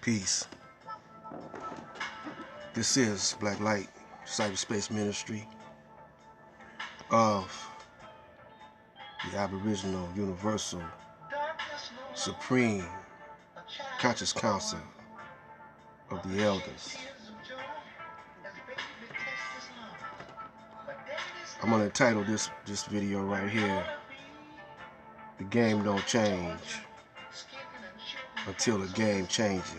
Peace. This is Black Light, Cyberspace Ministry of the Aboriginal Universal Supreme Conscious Council of the Elders. I'm going to title this video right here, "The Game Don't Change Until the Game Changes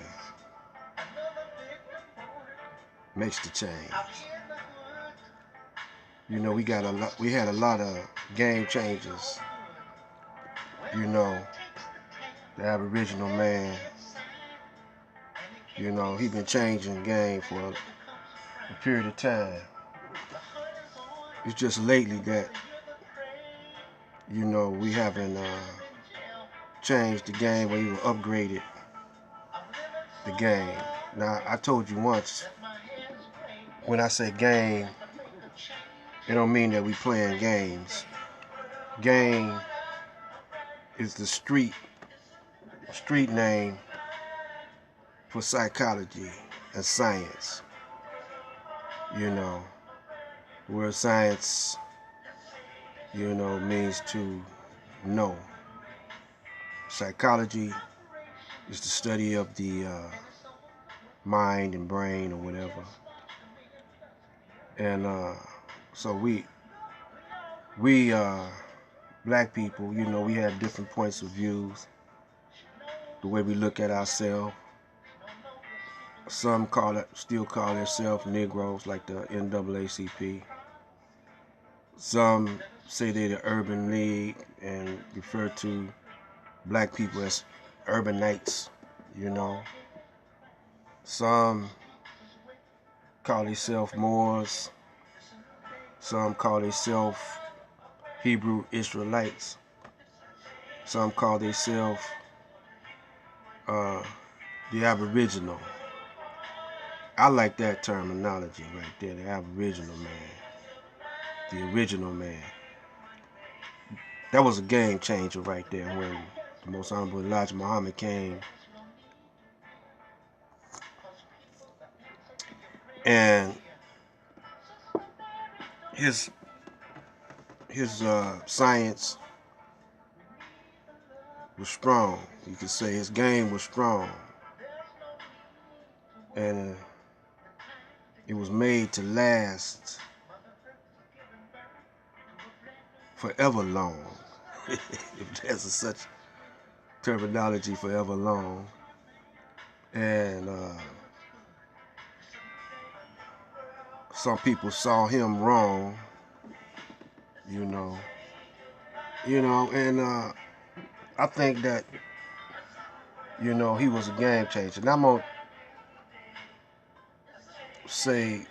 Makes the Change." You know, we had a lot of game changers. You know, the Aboriginal man, you know, he been changing game for a period of time. It's just lately that, you know, we haven't changed the game or even upgraded the game. Now, I told you once, when I say game, it don't mean that we playing games. Game is the street name for psychology and science. You know, where science, you know, means to know. Psychology is the study of the mind and brain or whatever. And so we black people, you know, we have different points of views, the way we look at ourselves. Some still call themselves Negroes, like the NAACP. Some say they're the Urban League and refer to black people as urbanites, you know. Some call themselves Moors. Some call themselves Hebrew Israelites. Some call themselves the Aboriginal. I like that terminology right there, the Aboriginal man, the original man. That was a game changer right there when the Most Honorable Elijah Muhammad came and his science was strong. You could say his game was strong, and it was made to last forever long. If there's such terminology, forever long. And some people saw him wrong, you know, and I think that, you know, he was a game changer. And I'm gonna say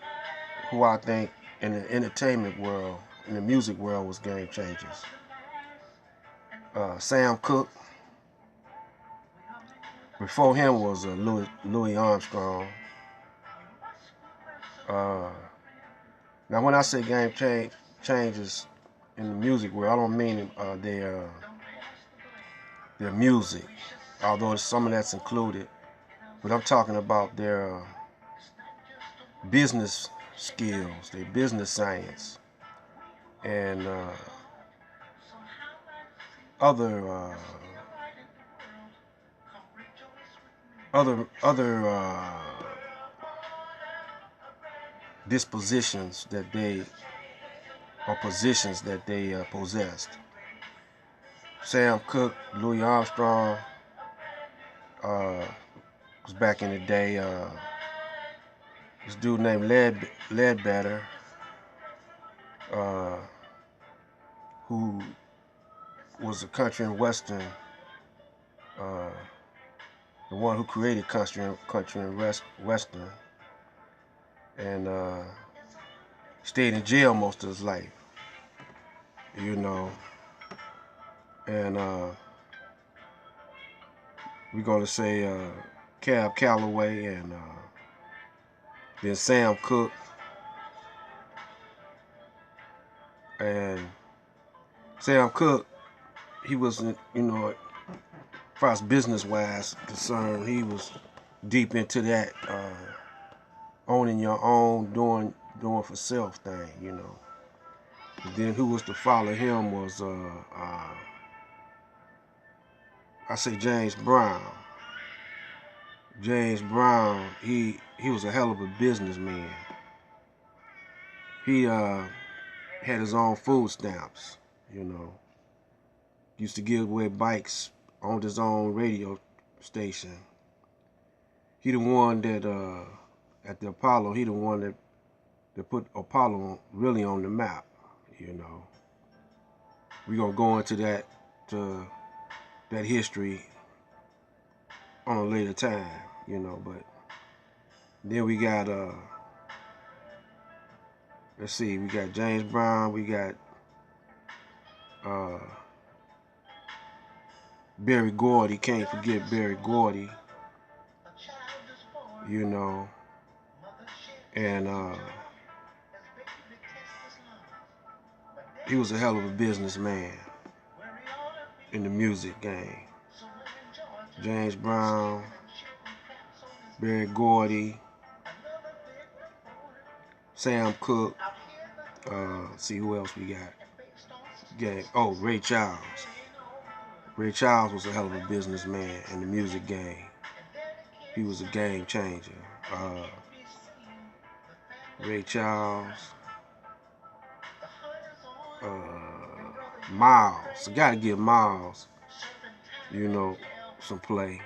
who I think in the entertainment world, in the music world, was game changers. Sam Cooke. Before him was Louis Armstrong. Now, when I say game changes in the music world, I don't mean their music, although some of that's included. But I'm talking about their business skills, their business science, and other dispositions that they, or positions that they possessed. Sam Cooke, Louis Armstrong, was back in the day. This dude named Ledbetter, who was a country and western, the one who created country and western, and stayed in jail most of his life, you know. And we're gonna say Cab Calloway, and then Sam Cooke, and Sam Cooke, he was, you know, as far as business-wise concerned, he was deep into that owning your own, doing for self thing, you know. And then who was to follow him was I say James Brown. James Brown, he was a hell of a businessman. He had his own food stamps, you know. Used to give away bikes, owned his own radio station. He the one that at the Apollo, he the one that put Apollo really on the map, you know. We're gonna go into that history on a later time, you know, but then we got let's see, we got James Brown, we got Berry Gordy, can't forget Berry Gordy, you know, and he was a hell of a businessman in the music game. James Brown, Berry Gordy, Sam Cooke, see who else we got. Oh, Ray Charles. Ray Charles was a hell of a businessman in the music game. He was a game changer. Ray Charles, Miles. I gotta give Miles, you know, some play.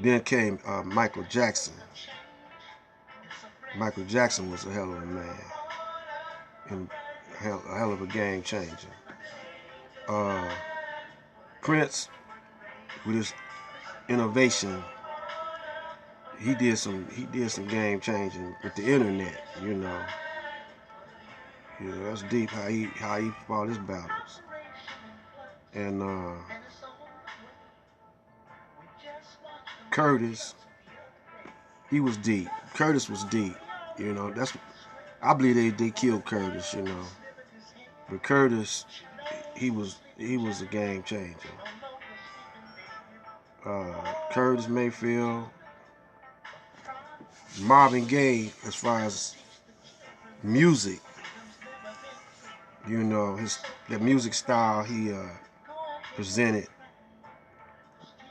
Then came Michael Jackson. Michael Jackson was a hell of a man and a hell of a game changer. Prince, with his innovation, he did some game changing with the internet, you know. You know, that's deep how he fought his battles. And Curtis, he was deep. Curtis was deep, you know. I believe they killed Curtis, you know. But Curtis, he was a game changer. Curtis Mayfield, Marvin Gaye, as far as music, you know, the music style he presented,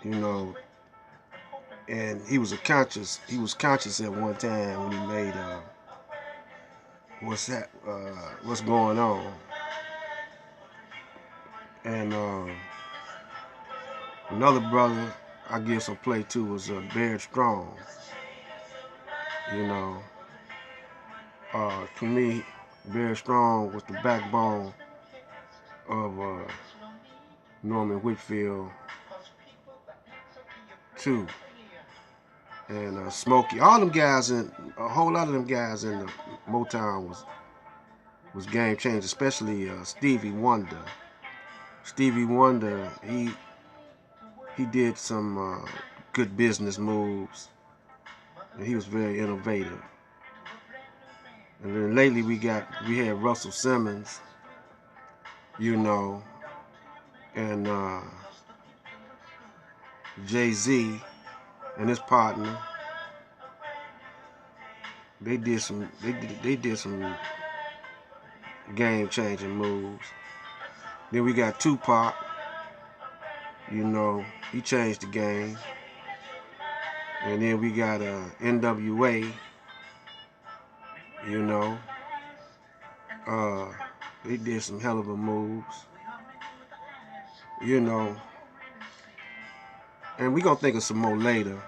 you know, and he was conscious at one time when he made what's going on. And another brother I give some play to was Baird Strong. You know, to me, Baird Strong was the backbone of Norman Whitfield too. And Smokey, all them guys, and a whole lot of them guys in the Motown was game changers, especially Stevie Wonder. Stevie Wonder, he did some good business moves, and he was very innovative. And then lately we had Russell Simmons, you know, and Jay-Z and his partner. They did some game changing moves. Then we got Tupac, you know, he changed the game. And then we got NWA, you know, they did some hell of a moves, you know. And we gonna think of some more later.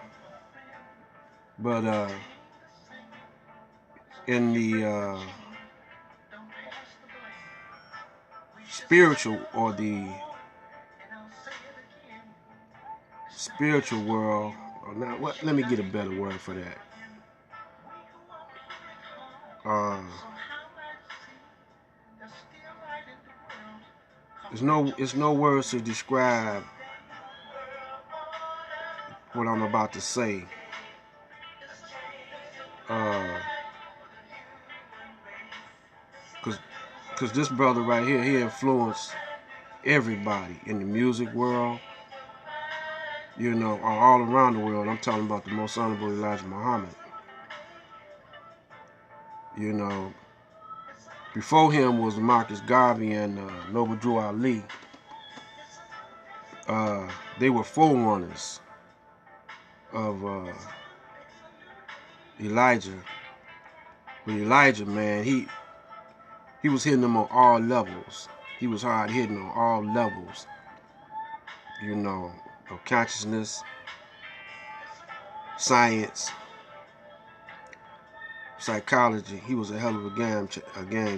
But in the spiritual world, now let me get a better word for that. There's no words to describe what I'm about to say. Cause this brother right here, he influenced everybody in the music world, you know, or all around the world. I'm talking about the Most Honorable Elijah Muhammad. You know, before him was Marcus Garvey and Noble Drew Ali. They were forerunners of Elijah. But Elijah, man, he was hitting them on all levels. He was hard hitting on all levels, you know, of consciousness, science, psychology. He was a hell of a game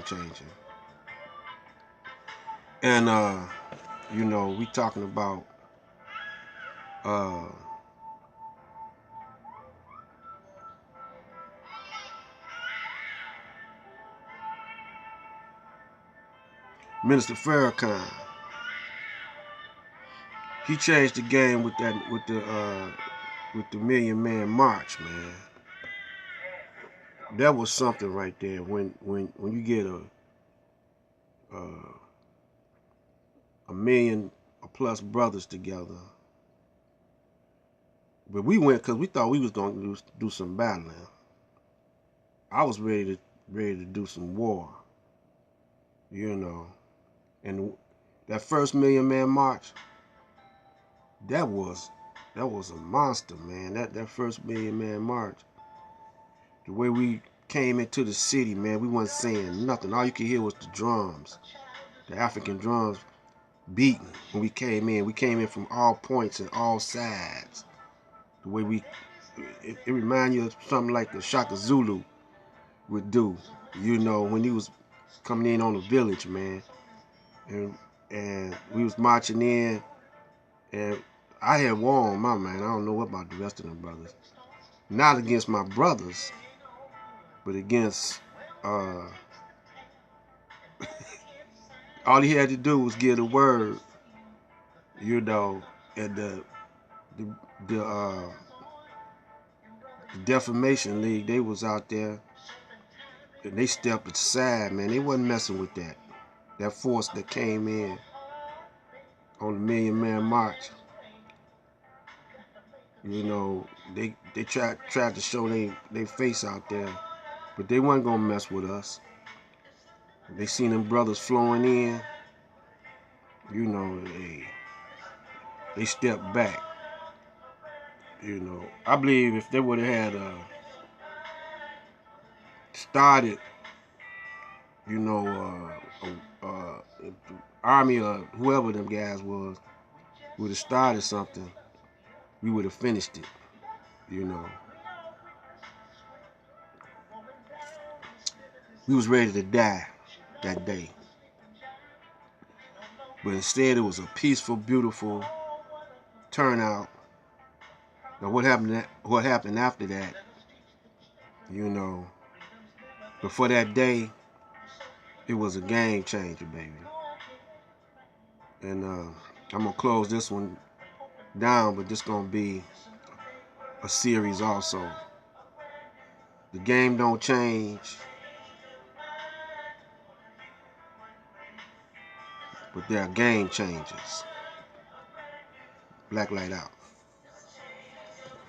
changer. And you know, we talking about Minister Farrakhan. He changed the game with the Million Man March, man. That was something right there. When you get a million plus brothers together, but we went because we thought we was gonna do some battling. I was ready to do some war, you know. And that first Million Man March, that was a monster, man. That first Million Man March, the way we came into the city, man, we wasn't saying nothing. All you could hear was the drums, the African drums beating when we came in. We came in from all points and all sides. The way it reminded you of something like the Shaka Zulu would do, you know, when he was coming in on the village, man. And we was marching in, and I had war on my mind. I don't know about the rest of them brothers. Not against my brothers, but against all he had to do was give the word, you know, and the Defamation League, they was out there and they stepped aside, man. They wasn't messing with that. That force that came in on the Million Man March, you know, they tried to show they face out there, but they wasn't gonna mess with us. They seen them brothers flowing in, you know, they stepped back. You know, I believe if they would have had started, you know, army or whoever them guys was, would have started something, we would have finished it, you know. We was ready to die that day. But instead it was a peaceful, beautiful turnout. Now what happened after that, you know, before that day, it was a game changer, baby. And I'm gonna close this one down, but this gonna be a series also. The game don't change, but there are game changers. Black Light out.